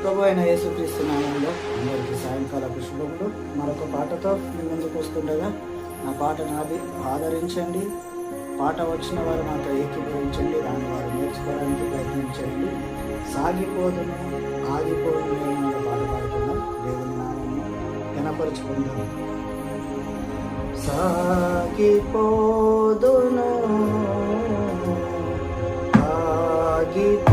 ప్రభు అయిన యేసుక్రీస్తు నామంలో అందరికీ సాయంకాలపు శుభములు. మరొక పాటతో మీ ముందుకు వస్తుండగా నా పాటను ఆదరించండి. పాట వచ్చిన వారు నాతో ఏకీభవించండి. దాన్ని వారు నేర్చుకోవడానికి ప్రయత్నించండి. సాగిపోదును ఆగిపోదును అనే పాట పాడుకుందాం. దేవుని నామమును ఘనపరుచుకుందాం. సాగిపోదును ఆగిపోదును